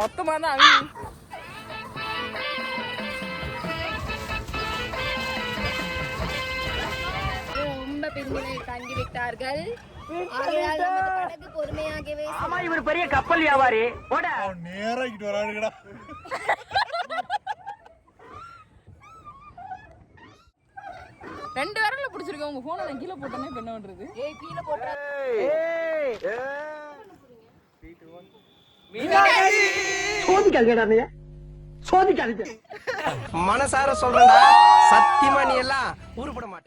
மொத்தமா தான் அவங்க ரொம்ப பின்னிலை தங்கிவிட்டார்கள். ஆகையால் நமது படகு பொறுமையாகவே ஆமா இவர் பெரிய கப்பல் வியாபாரி போட நேராக்கிட்டு வரானுங்கடா. ரெண்டு விரல்ல பிடிச்சிருக்கேன். உங்க போனை நான் கீழே போட்டேனே இப்ப என்ன பண்றது? கீழே போட்டா சோதிக்காதீங்க சோதிக்காதீங்க மனசார சொல்றேன்டா, சத்தியமா நீ எல்லாம் உருப்பட மாட்டேன்.